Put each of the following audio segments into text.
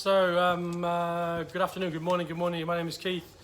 Good afternoon, good morning. My name is Keith.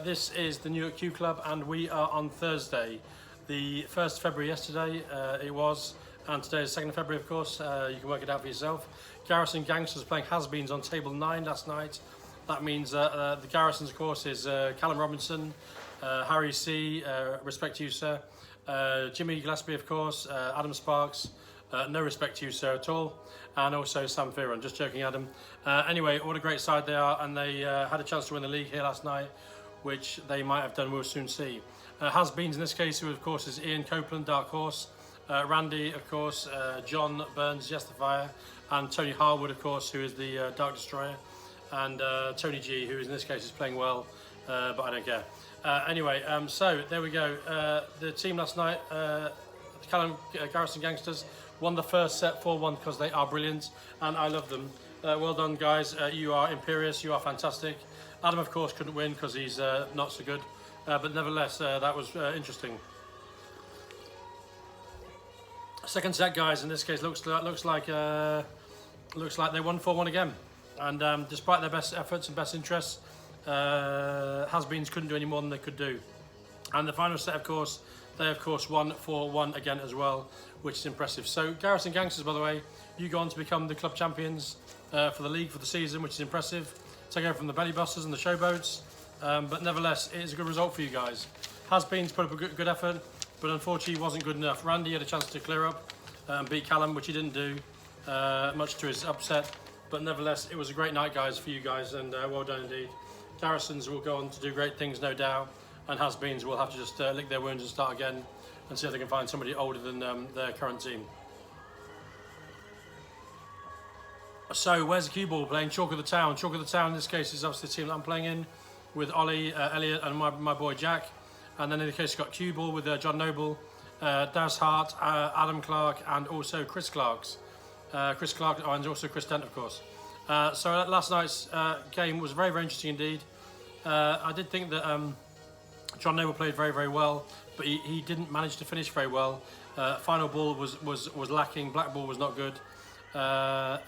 This is the New York Q Club, and we are on Thursday, the 1st of February. Yesterday it was, and today is 2nd of February, of course. You can work it out for yourself. Garrison Gangsters playing Has-Beens on table 9 last night. That means the Garrisons, of course, is Callum Robinson, Harry C, respect to you, sir, Jimmy Gillespie, of course, Adam Sparks, no respect to you, sir, at all, and also Sam Fearon. Just joking, Adam. Anyway, what a great side they are, and they had a chance to win the league here last night, which they might have done. We'll soon see. Has-Beens in this case, who of course is Ian Copeland, Dark Horse, Randy, of course, John Burns, Yes the Fire, and Tony Harwood, of course, who is the Dark Destroyer, and Tony G, who in this case is playing well, but I don't care. Anyway, so there we go. The team last night, Garrison Gangsters, won the first set 4-1 because they are brilliant and I love them. Well done, guys. You are imperious, you are fantastic. Adam, of course, couldn't win because he's not so good, but nevertheless, that was interesting. Second set, guys, in this case looks like they won 4-1 again, and despite their best efforts and best interests, Has-Beens couldn't do any more than they could do. And the final set, of course, they of course won 4-1 again as well, which is impressive. So Garrison Gangsters, by the way, you go on to become the club champions for the league for the season, which is impressive. Take over from the Belly Busters and the Showboats, but nevertheless, it is a good result for you guys. Has-Beens put up a good effort, but unfortunately wasn't good enough. Randy had a chance to clear up and beat Callum, which he didn't do, much to his upset. But nevertheless, it was a great night, guys, for you guys, and well done indeed. Garrisons will go on to do great things, no doubt, and Has-Beens will have to just lick their wounds and start again and see if they can find somebody older than their current team. So, where's the cue ball playing? Chalk of the Town. Chalk of the Town in this case is obviously the team that I'm playing in, with Ollie, Elliot, and my boy Jack. And then in the case, you've got cue ball with John Noble, Daz Hart, Adam Clark, and also Chris Clark, and also Chris Dent, of course. So last night's game was very, very interesting indeed. I did think that John Noble played very, very well, but he didn't manage to finish very well. Final ball was lacking. Black ball was not good. But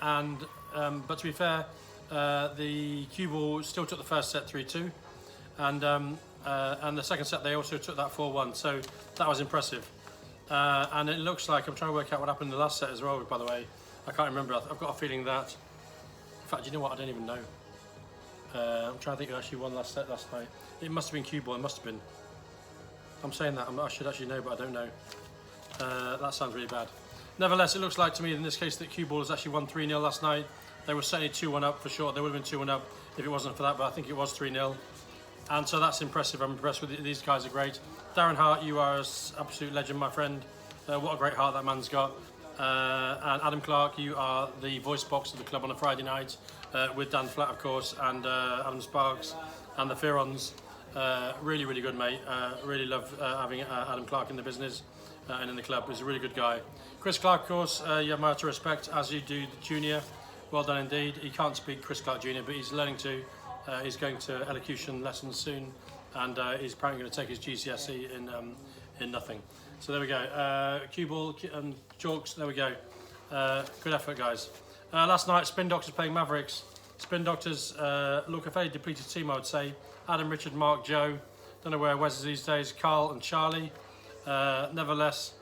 to be fair, the cue ball still took the first set 3-2, and the second set they also took that 4-1. So that was impressive. And it looks like, I'm trying to work out what happened in the last set as well. By the way, I can't remember. I've got a feeling that. In fact, you know what? I don't even know. I'm trying to think who actually won last set last night. It must have been cue ball. It must have been. I'm saying that. I should actually know, but I don't know. That sounds really bad. Nevertheless, it looks like to me in this case that cue ball has actually won 3-0 last night. They were certainly 2-1 up for sure. They would have been 2-1 up if it wasn't for that, but I think it was 3-0. And so that's impressive. I'm impressed with it. These guys are great. Darren Hart, you are an absolute legend, my friend. What a great heart that man's got. And Adam Clark, you are the voice box of the club on a Friday night with Dan Flatt, of course, and Adam Sparks and the Fearons. Really, really good, mate. Really love having Adam Clark in the business and in the club. He's a really good guy. Chris Clark, of course, you have my utter respect, as you do the junior. Well done indeed. He can't speak Chris Clark Jr., but he's learning to. He's going to elocution lessons soon, and he's apparently going to take his GCSE in nothing. So there we go. Cue ball and chalks. There we go. Good effort, guys. Last night, Spin Doctors playing Mavericks. Spin Doctors look a fairly depleted team, I would say. Adam, Richard, Mark, Joe. Don't know where Wes is these days. Carl and Charlie. Nevertheless,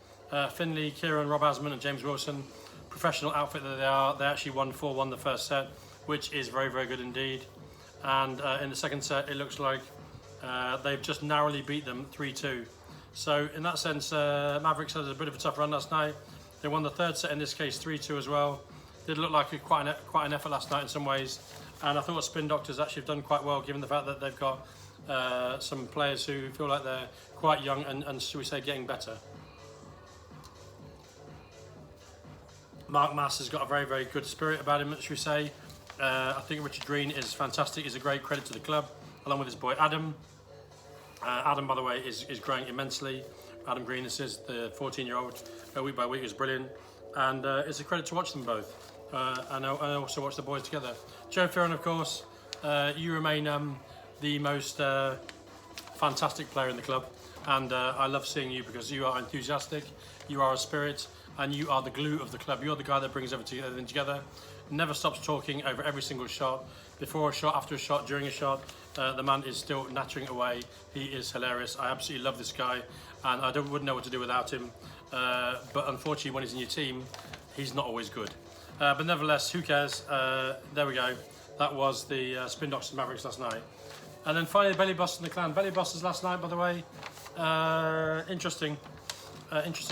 Finley, Kieran, Rob Asman, and James Wilson. Professional outfit that they are. They actually won 4-1 the first set, which is very, very good indeed. And in the second set, it looks like they've just narrowly beat them 3-2. So in that sense, Mavericks had a bit of a tough run last night. They won the third set, in this case 3-2 as well. Did look like quite an effort last night in some ways. And I thought Spin Doctors actually have done quite well, given the fact that they've got some players who feel like they're quite young and should we say, getting better. Mark Mass has got a very, very good spirit about him, should we say. I think Richard Green is fantastic. He's a great credit to the club, along with his boy Adam. Adam, by the way, is growing immensely. Adam Green, this is the 14-year-old, week by week, is brilliant. And it's a credit to watch them both. And I also watch the boys together. Joe Fearon, of course, you remain the most fantastic player in the club. And I love seeing you because you are enthusiastic, you are a spirit, and you are the glue of the club. You're the guy that brings everything together. Never stops talking over every single shot, before a shot, after a shot, during a shot. The man is still nattering away. He is hilarious. I absolutely love this guy, and I wouldn't know what to do without him. But unfortunately, when he's in your team, he's not always good. But nevertheless, who cares? There we go. That was the Spin Doctors and Mavericks last night. And then finally, the Belly Busters and the Clan. Belly Busters last night, by the way, interesting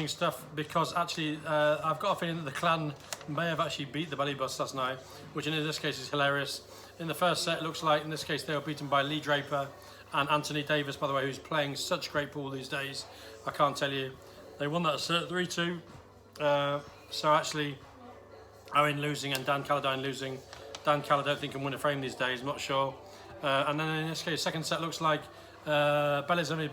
stuff, because actually I've got a feeling that the Clan may have actually beat the Belly Busters last night, which in this case is hilarious. In the first set, it looks like in this case they were beaten by Lee Draper and Anthony Davis, by the way, who's playing such great pool these days. I can't tell you. They won that set 3-2. So actually, Owen losing and Dan Calladine losing. Dan Cal, I don't think can win a frame these days. I'm not sure. And then in this case, second set looks like Belly's only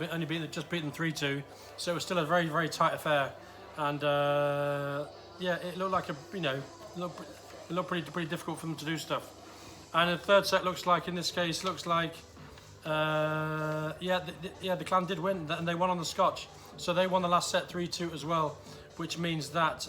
just beaten 3-2. So it was still a very, very tight affair. And yeah, it looked like it looked pretty difficult for them to do stuff. And the third set looks like, in this case, the Clan did win, and they won on the Scotch. So they won the last set 3-2 as well, which means that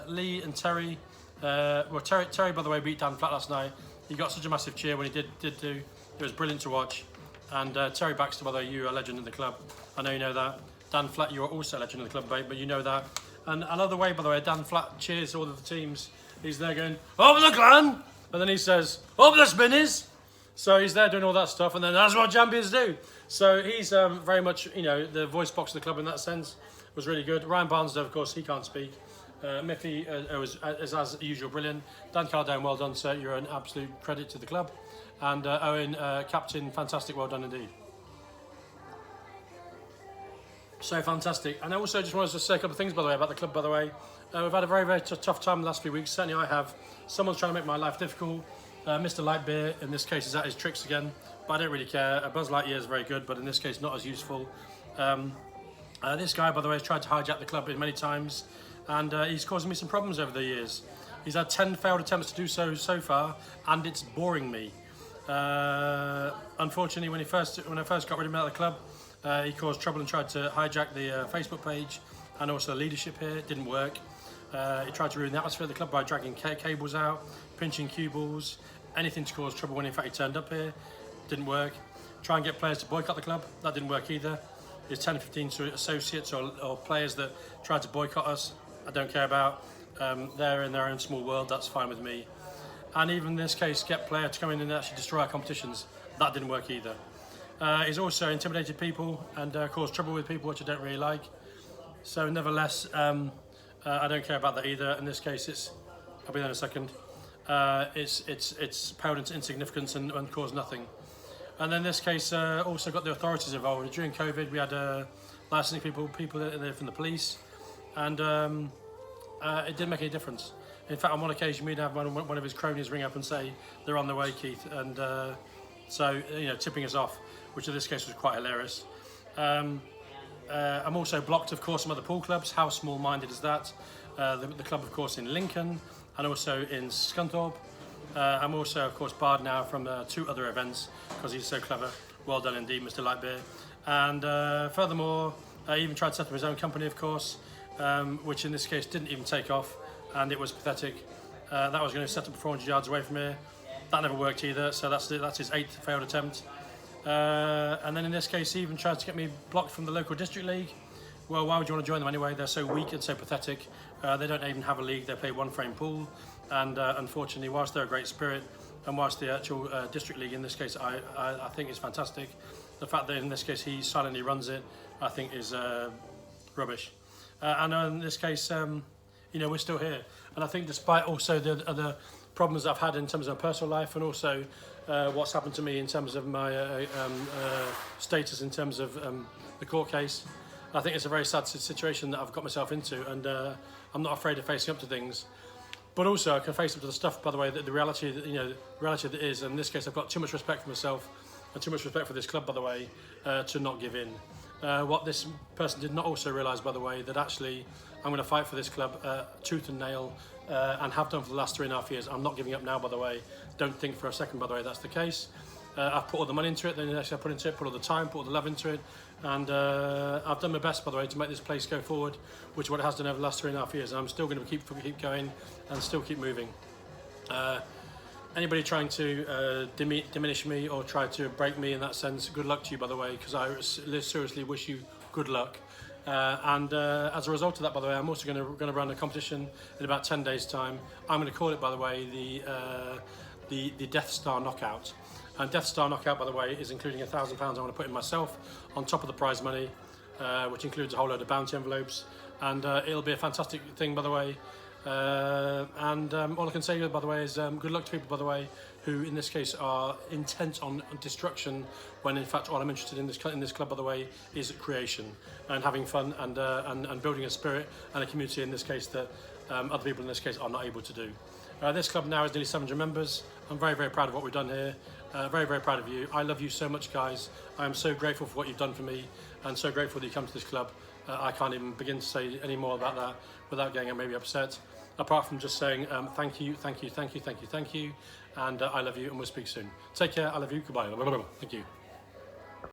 Lee and Terry, Terry by the way beat Dan Flat last night. He got such a massive cheer when he did do. It was brilliant to watch. And Terry Baxter, by the way, you're a legend in the club. I know you know that. Dan Flat, you are also a legend in the club, mate, but you know that. And I love the way, by the way, Dan Flat cheers all of the teams. He's there going, "Over the Clan!" And then he says, "Over the Spinnies!" So he's there doing all that stuff, and then that's what champions do. So he's very much, the voice box of the club in that sense. Was really good. Ryan Barnes, though, of course, he can't speak. Miffy is as usual brilliant. Dan Calladine, well done, sir. You're an absolute credit to the club. And Owen, captain, fantastic, well done indeed. So fantastic. And I also just wanted to say a couple of things, by the way, about the club, by the way. We've had a very, very tough time the last few weeks. Certainly I have. Someone's trying to make my life difficult. Mr Lightbeer, in this case, is at his tricks again. But I don't really care. Buzz Lightyear is very good, but in this case, not as useful. This guy, by the way, has tried to hijack the club many times. And he's causing me some problems over the years. He's had 10 failed attempts to do so far, and it's boring me. Unfortunately, when I first got rid of him out of the club, he caused trouble and tried to hijack the Facebook page and also the leadership here. It didn't work. He tried to ruin the atmosphere of the club by dragging cables out, pinching cue balls, anything to cause trouble when in fact he turned up here. Didn't work. Try and get players to boycott the club. That didn't work either. There's 10 or 15 associates or players that tried to boycott us. I don't care about. They're in their own small world. That's fine with me. And even in this case, get players to come in and actually destroy our competitions. That didn't work either. He's also intimidated people and caused trouble with people, which I don't really like. So nevertheless, I don't care about that either. In this case, I'll be there in a second. It's paled into insignificance and caused nothing. And then in this case, also got the authorities involved. During COVID, we had licensing people from the police, and it didn't make any difference. In fact, on one occasion, we'd have one of his cronies ring up and say, "They're on the way, Keith," and so tipping us off, which in this case was quite hilarious. I'm also blocked, of course, from other pool clubs. How small-minded is that? The club, of course, in Lincoln and also in Scunthorpe. I'm also, of course, barred now from 2 other events because he's so clever. Well done indeed, Mr Lightbeer. And furthermore, he even tried to set up his own company, of course, which in this case didn't even take off, and it was pathetic. That was going to set up 400 yards away from here. That never worked either, so that's his 8th failed attempt. And then in this case, he even tried to get me blocked from the local district league. Well, why would you want to join them anyway? They're so weak and so pathetic. They don't even have a league. They play one-frame pool. And unfortunately, whilst they're a great spirit, and whilst the actual district league in this case, I think is fantastic, the fact that in this case he silently runs it, I think is rubbish. And in this case, we're still here. And I think despite also the other problems I've had in terms of my personal life and also what's happened to me in terms of my status in terms of the court case, I think it's a very sad situation that I've got myself into, and I'm not afraid of facing up to things. But also I can face up to the stuff, by the way, the reality that is. And in this case, I've got too much respect for myself and too much respect for this club, by the way, to not give in. What this person did not also realise, by the way, that actually I'm going to fight for this club tooth and nail, and have done for the last 3.5 years. I'm not giving up now, by the way. Don't think for a second, by the way, that's the case. I've put all the money into it, then actually I put all the time, put all the love into it, and I've done my best, by the way, to make this place go forward, which is what it has done over the last 3.5 years, and I'm still going to keep going and still keep moving. Anybody trying to diminish me or try to break me in that sense, good luck to you, by the way, because I seriously wish you good luck. And as a result of that, by the way, I'm also going to run a competition in about 10 days' time. I'm going to call it, by the way, the Death Star Knockout. And Death Star Knockout, by the way, is including £1,000 I want to put in myself on top of the prize money, which includes a whole load of bounty envelopes. And it'll be a fantastic thing, by the way. All I can say, by the way, is good luck to people, by the way, who in this case are intent on destruction, when in fact all I'm interested in this club, by the way, is creation and having fun and building a spirit and a community in this case that other people in this case are not able to do. This club now has nearly 700 members. I'm very, very proud of what we've done here. Very, very proud of you. I love you so much, guys. I am so grateful for what you've done for me, and so grateful that you come to this club. I can't even begin to say any more about that without getting maybe upset, apart from just saying thank you, thank you, thank you, thank you, thank you, and I love you, and we'll speak soon. Take care, I love you, goodbye. Thank you.